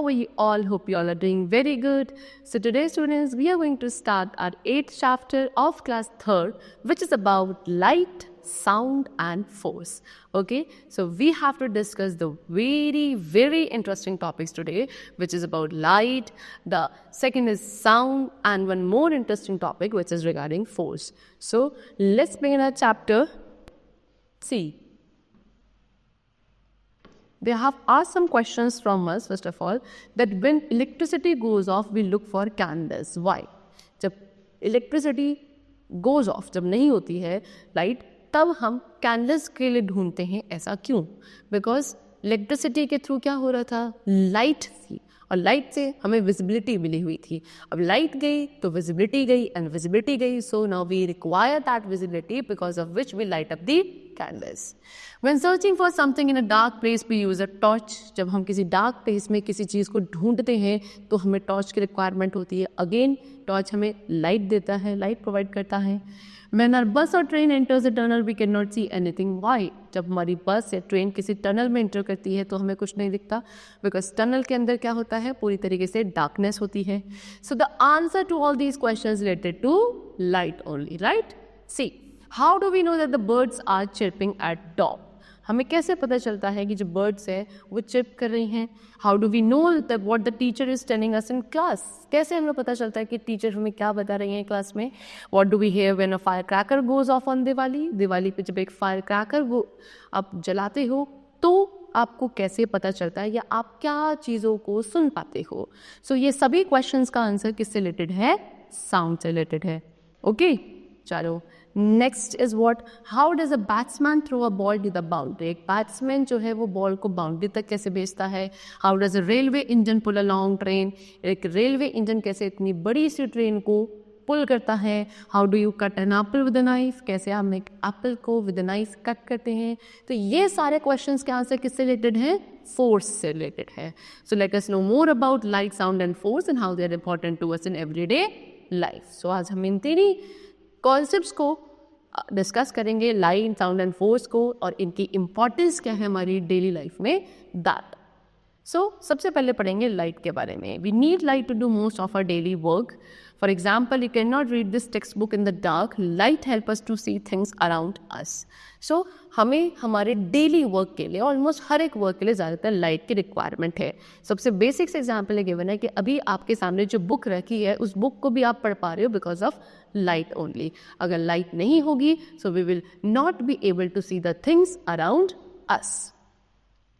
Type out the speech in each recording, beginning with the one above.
we all hope you all are doing very good. So today students, we are going to start our 8th chapter of class 3rd, which is about light, sound and force. Okay, so we have to discuss the very interesting topics today, which is about light, the second is sound, and one more interesting topic which is regarding force. So let's begin our chapter. See, they have asked some questions from us. First of all, that when electricity goes off, we look for candles. Why? जब electricity goes off, जब नहीं होती है light, तब हम candles के लिए ढूंढते हैं. ऐसा क्यों? बिकॉज इलेक्ट्रिसिटी के थ्रू क्या हो रहा था? लाइट थी, और लाइट से हमें विजिबिलिटी मिली हुई थी. अब लाइट गई तो विजिबिलिटी गई, एंड विजिबिलिटी गई, so now we require that visibility, because of which we light up the candles. When searching for something in a dark place, we use a torch. जब हम किसी डार्क प्लेस में किसी चीज़ को ढूंढते हैं तो हमें टॉर्च की रिक्वायरमेंट होती है. अगेन टॉर्च हमें लाइट देता है, लाइट प्रोवाइड करता है. When our bus or train enters a tunnel, we cannot see anything. Why? जब हमारी बस या ट्रेन किसी टनल में एंटर करती है तो हमें कुछ नहीं दिखता, बिकॉज टनल के अंदर क्या होता है? पूरी तरीके से डार्कनेस होती है. So the answer to all these questions related to light only, right? See, how do we know that the birds are chirping at dawn? हमें कैसे पता चलता है कि जो बर्ड्स है वो चिप कर रही हैं? How do we know that what the teacher is telling us in class? कैसे हमें पता चलता है कि टीचर हमें क्या बता रही हैं क्लास में? What do we hear when a fire cracker goes off on Diwali? Diwali पे जब एक फायर क्रैकर आप जलाते हो तो आपको कैसे पता चलता है, या आप क्या चीज़ों को सुन पाते हो? सो ये सभी क्वेश्चंस का आंसर किससे रिलेटेड है? साउंड से रिलेटेड है. ओके, चलो next is what? How does a batsman throw a ball to the boundary? एक बैट्समैन जो है वो बॉल को बाउंड्री तक कैसे भेजता है? How does a railway engine pull a long train? एक रेलवे इंजन कैसे इतनी बड़ी सी ट्रेन को पुल करता है? How do you cut an apple with a knife? कैसे हम एक एप्पल को विद अ नाइफ कट करते हैं? तो ये सारे क्वेश्चंस के आंसर किससे रिलेटेड है? फोर्स से रिलेटेड है. So let us know more about light, sound and force and how they are important to us in everyday life. So आज हम इन तीन कॉन्सेप्ट्स को डिस्कस करेंगे, लाइट, साउंड एंड फोर्स को, और इनकी इंपॉर्टेंस क्या है हमारी डेली लाइफ में, दैट. सो सबसे पहले पढ़ेंगे लाइट के बारे में. We need light to do most of our daily work. For example, you can not read this text book in the dark. Light help us to see things around us. So हमें हमारे daily work के लिए, almost हर एक work के लिए ज़्यादातर light की requirement है. सबसे बेसिक एग्जाम्पल गिवन है कि अभी आपके सामने जो बुक रखी है उस बुक को भी आप पढ़ पा रहे हो बिकॉज ऑफ लाइट ओनली. अगर लाइट नहीं होगी so we will not be able to see the things around us.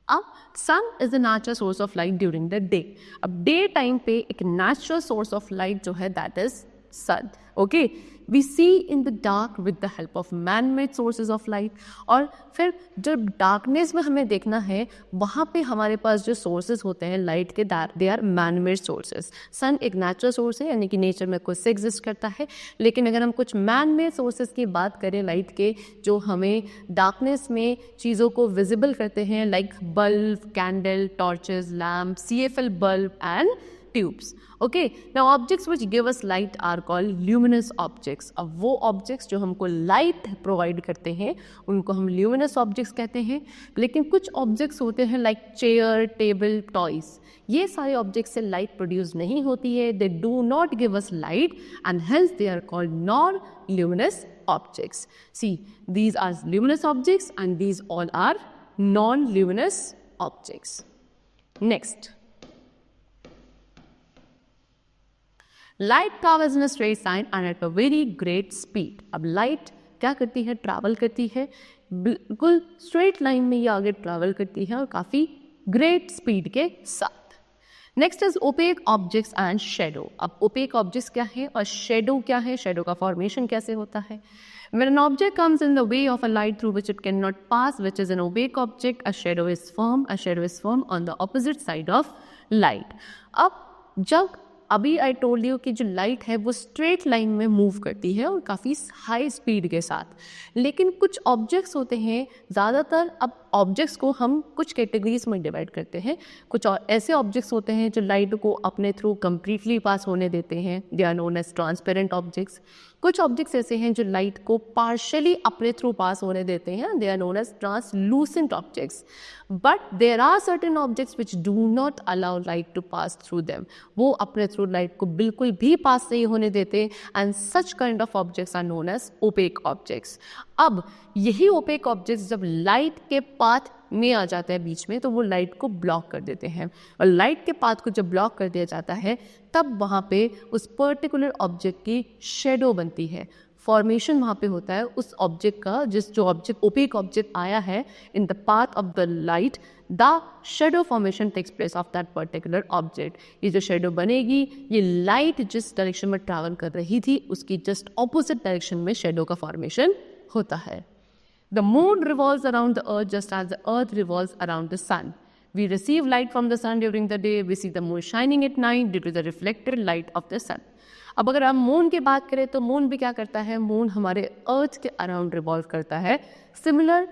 अब sun is the natural source of light during the day. अब डे टाइम पे एक नेचुरल सोर्स ऑफ लाइट जो है that is sun. Okay, we see in the dark with the help of man made sources of light. और फिर जब darkness में हमें देखना है वहाँ पे हमारे पास जो सोर्सेज होते हैं लाइट के, they are man made sources. Sun एक नेचुरल सोर्स है, यानी कि नेचर में कुछ से एग्जिस्ट करता है. लेकिन अगर हम कुछ मैन मेड सोर्सेज की बात करें लाइट के, जो हमें डार्कनेस में चीज़ों को विजिबल करते हैं, like bulb, candle, torches, lamp, CFL bulb and tubes. Okay, now objects which give us light are called luminous objects. अब वो objects जो हमको light provide करते हैं उनको हम luminous objects कहते हैं. लेकिन कुछ objects होते हैं like chair, table, toys. ये सारे objects से light produce नहीं होती है. They do not give us light and hence they are called non-luminous objects. See, these are luminous objects and these all are non-luminous objects. Next. Light travels in a straight line and at a very great speed. अब light क्या करती है? Travel करती है बिल्कुल straight line में, ये आगे ट्रैवल करती है और काफ़ी ग्रेट स्पीड के साथ. Next is opaque objects and shadow. अब ओपेक ऑब्जेक्ट्स क्या है और शेडो क्या है? शेडो का फॉर्मेशन कैसे होता है? When an object comes in the way of a light through which it cannot pass, which is an opaque object, a shadow is formed. A shadow is formed on the opposite side of light. अब जब अभी I told you कि जो light है वो straight line में move करती है और काफ़ी हाई स्पीड के साथ. लेकिन कुछ ऑब्जेक्ट्स होते हैं ज़्यादातर, अब ऑब्जेक्ट्स को हम कुछ कैटेगरीज में डिवाइड करते हैं। कुछ और ऐसे ऑब्जेक्ट्स होते हैं जो लाइट को अपने थ्रू कंप्लीटली पास होने देते हैं, they are known as transparent objects. कुछ ऑब्जेक्ट्स ऐसे हैं जो लाइट को पार्शियली अपने थ्रू पास होने देते हैं, they are known as translucent objects. But there are certain objects which do not allow light to pass through them, वो अपने थ्रू लाइट को बिल्कुल भी पास नहीं होने देते, and such kind of objects are known as opaque objects. अब यही ओपेक ऑब्जेक्ट्स जब लाइट के पाथ में आ जाता है बीच में, तो वो लाइट को ब्लॉक कर देते हैं, और लाइट के पाथ को जब ब्लॉक कर दिया जाता है तब वहाँ पे उस पर्टिकुलर ऑब्जेक्ट की शेडो बनती है, फॉर्मेशन वहाँ पे होता है उस ऑब्जेक्ट का, जो ऑब्जेक्ट ओपेक ऑब्जेक्ट आया है in the path of the light, the shadow formation takes place of that particular object. ये जो शेडो बनेगी, ये लाइट जिस डायरेक्शन में ट्रैवल कर रही थी उसकी जस्ट ऑपोजिट डायरेक्शन में शेडो का फॉर्मेशन होता है। The moon revolves around the earth just as the earth revolves around the sun. We receive light from the sun during the day. We see the moon shining at night due to the reflected light of the sun. अब अगर हम moon की बात करें तो moon भी क्या करता है, मून हमारे अर्थ के अराउंड रिवॉल्व करता है, similar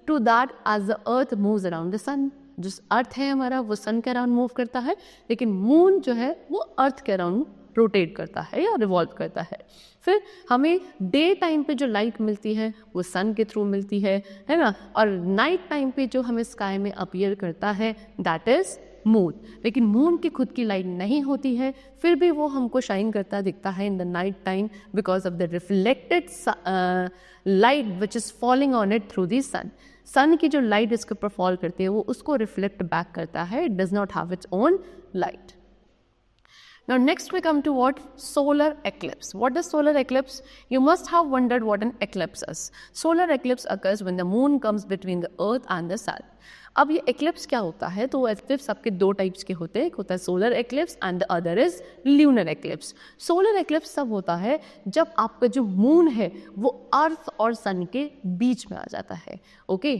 to that as the earth moves around the sun. जो अर्थ है हमारा वो सन के अराउंड मूव करता है, लेकिन मून जो है वो अर्थ के अराउंड रोटेट करता है या रिवॉल्व करता है। फिर हमें डे टाइम पे जो लाइट मिलती है वो सन के थ्रू मिलती है ना, और नाइट टाइम पे जो हमें स्काई में अपीयर करता है दैट इज मून। लेकिन मून की खुद की लाइट नहीं होती है, फिर भी वो हमको शाइन करता दिखता है in the night time because of the reflected light which is falling on it through the sun. Sun की जो लाइट इसके ऊपर फॉल करती है वो उसको रिफ्लेक्ट बैक करता है, it does not have its own light. Now next we come to what? Solar eclipse. What is solar eclipse? You must have wondered what an eclipse is. Solar eclipse occurs when the moon comes between the earth and the sun. अब ये eclipse क्या होता है? तो eclipse आपके दो types के होते हैं, एक होता है solar eclipse and the other is lunar eclipse. Solar eclipse तब होता है जब आपका जो moon है वो अर्थ और sun के बीच में आ जाता है। Okay?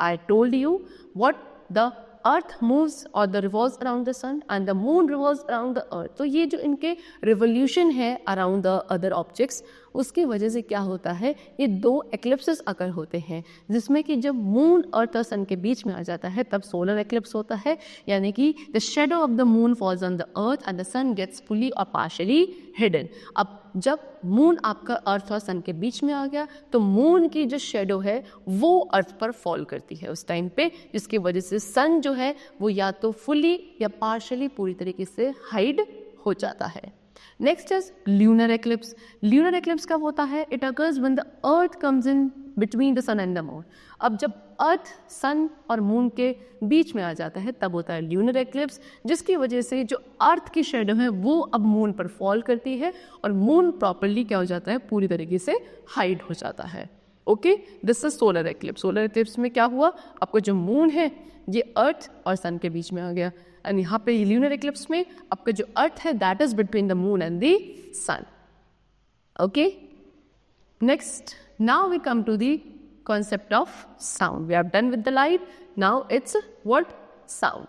I told you what the earth moves और the revolves around the sun and the moon revolves around the earth. तो ये जो इनके रिवोल्यूशन है अराउंड द अदर ऑब्जेक्ट्स, उसकी वजह से क्या होता है, ये दो एक्लिप्सेस अकर होते हैं, जिसमें कि जब मून अर्थ और सन के बीच में आ जाता है तब सोलर एक्लिप्स होता है, यानी कि the shadow of the moon falls on the earth and the sun gets fully और पार्शियली हिडन। अब जब मून आपका अर्थ और सन के बीच में आ गया तो मून की जो शेडो है वो अर्थ पर फॉल करती है उस टाइम पे, जिसकी वजह से सन जो है वो या तो फुली या पार्शियली पूरी तरीके से हाइड हो जाता है। Next is lunar eclipse. Lunar eclipse कब होता है? It occurs when the earth comes in between the sun and the moon. अब जब अर्थ सन और मून के बीच में आ जाता है तब होता है ल्यूनर एक्लिप्स, जिसकी वजह से जो अर्थ की शेडो है वो अब मून पर फॉल करती है और मून प्रॉपरली क्या हो जाता है, पूरी तरीके से हाइड हो जाता है। Okay, this is solar eclipse. Solar eclipse में क्या हुआ, आपको जो मून है ये अर्थ और सन के बीच में आ गया, एंड यहाँ पे ल्यूनर एक्लिप्स में आपका जो अर्थ है that is between the moon and the sun. Okay, next now we come to the concept of sound. We are done with the light. Now it's what? Sound.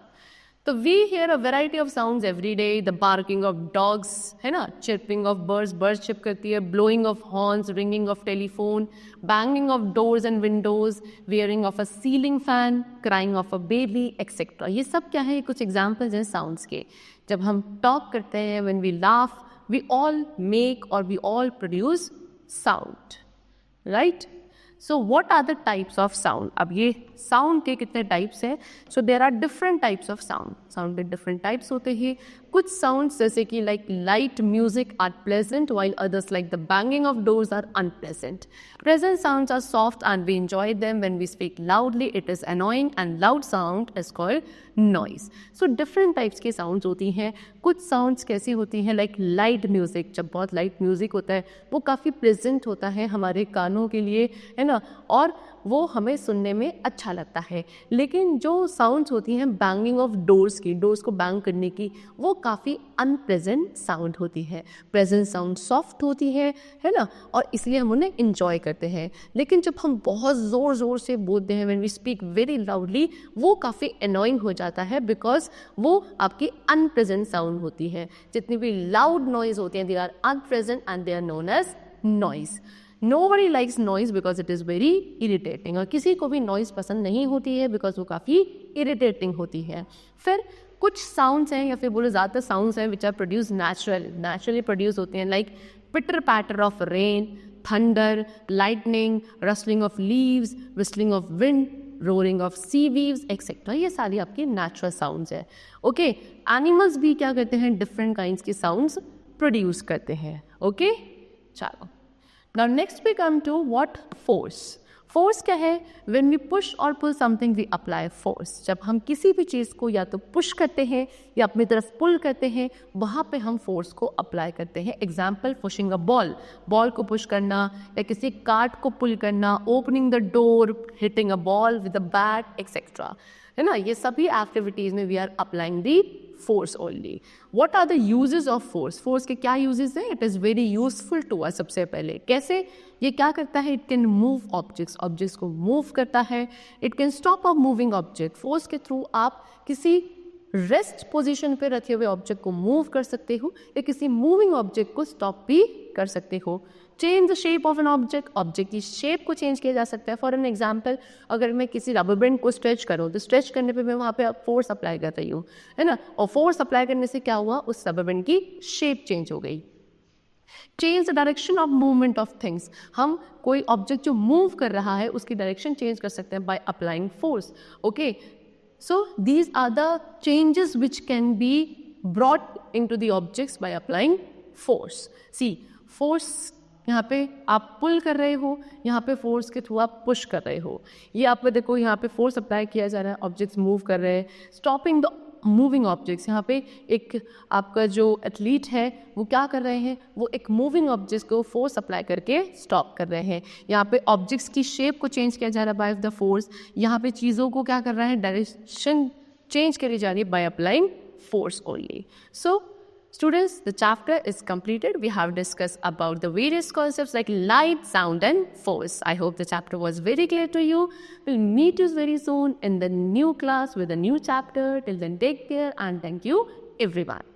So we hear a variety of sounds every day. The barking of dogs, है ना, chirping of birds, birds chirp करती है, blowing of horns, ringing of telephone, banging of doors and windows, wearing of a ceiling fan, crying of a baby, etc. ये सब क्या है, कुछ examples हैं sounds के। जब हम talk करते हैं, when we laugh, we all make or we all produce sound, right? So what are the types of sound? अब ये sound के कितने types हैं? So there are different types of sound. Sound के different types होते हैं। कुछ sounds जैसे कि like light music are pleasant while others like the banging of doors are unpleasant. Pleasant sounds are soft and we enjoy them. When we speak loudly it is annoying and loud sound is called noise. So different types के sounds होती हैं। कुछ sounds कैसी होती हैं like light music, जब बहुत light music होता है वो काफ़ी pleasant होता है हमारे कानों के लिए, है ना, और वो हमें सुनने में अच्छा लगता है। लेकिन जो साउंड्स होती हैं बैंगिंग ऑफ डोर्स की, डोर्स को बैंग करने की, वो काफ़ी अनप्लेजेंट साउंड होती है। प्रेजेंट साउंड सॉफ्ट होती है ना, और इसलिए हम उन्हें इंजॉय करते हैं। लेकिन जब हम बहुत ज़ोर ज़ोर से बोलते हैं, when we speak very loudly, वो काफ़ी अनोइंग हो जाता है बिकॉज वो आपकी अनप्लेजेंट साउंड होती है। जितनी भी लाउड नॉइज़ होती हैं they are unpleasant and they are known as noise. Nobody likes noise because it is very irritating. और किसी को भी noise पसंद नहीं होती है because वो काफ़ी irritating होती है. फिर कुछ साउंड्स हैं या फिर बोलो ज़्यादातर साउंड्स हैं which are produce naturally produce होते हैं, like pitter patter of rain, thunder, lightning, rustling of leaves, whistling of wind, roaring of sea waves etcetera. ये सारी आपकी नेचुरल साउंड्स है. ओके, एनिमल्स भी क्या करते हैं, डिफरेंट काइंड्स की साउंड्स प्रोड्यूस करते हैं. ओके, चलो now next we come to what, force. Force क्या है, व्हेन वी पुश और pull something we apply force. जब हम किसी भी चीज़ को या तो पुश करते हैं या अपनी तरफ पुल करते हैं, वहाँ पे हम फोर्स को अप्लाई करते हैं. Example, pushing a ball, ball को पुश करना, या किसी कार्ड को पुल करना, opening the door, hitting a ball with a bat etcetera, है ना. ये सभी एक्टिविटीज़ में we are applying the force only. What are the uses of force. Force के क्या यूजेज हैं, it is very useful to us. सबसे पहले कैसे ये क्या करता है, it can move objects, objects को मूव करता है. It can stop a moving object. Force के थ्रू आप किसी रेस्ट पोजीशन पे रखे हुए ऑब्जेक्ट को मूव कर सकते हो या किसी मूविंग ऑब्जेक्ट को स्टॉप भी कर सकते हो. Change the shape of an object, object की शेप को चेंज किया जा सकता है. फॉर एन एग्जाम्पल, अगर मैं किसी रबर बैंड को स्ट्रेच करूँ तो स्ट्रेच करने पे मैं वहाँ पे फोर्स अप्लाई कर रही हूँ, है ना. और फोर्स अप्लाई करने से क्या हुआ, उस रबर बैंड की शेप चेंज हो गई. Change the direction of movement of things. हम कोई ऑब्जेक्ट जो मूव कर रहा है उसकी डायरेक्शन चेंज कर सकते हैं by applying force. Okay, so these are the changes which can be brought in to the objects by applying force. See, force यहाँ पे आप पुल कर रहे हो, यहाँ पे फोर्स के थ्रू आप पुश कर रहे हो. ये आप देखो यहाँ पे फोर्स अप्लाई किया जा रहा है, ऑब्जेक्ट्स मूव कर रहे हैं. स्टॉपिंग द मूविंग ऑब्जेक्ट्स, यहाँ पे एक आपका जो एथलीट है वो क्या कर रहे हैं, वो एक मूविंग ऑब्जेक्ट को फोर्स अप्लाई करके स्टॉप कर रहे हैं. यहाँ पे ऑब्जेक्ट्स की शेप को चेंज किया जा रहा है बाय द फोर्स. यहाँ पे चीज़ों को क्या कर रहा है, डायरेक्शन चेंज करी जा रही है by applying force only. So students, the chapter is completed. We have discussed about the various concepts like light, sound and force. I hope the chapter was very clear to you. We'll meet you very soon in the new class with a new chapter. Till then, take care and thank you everyone.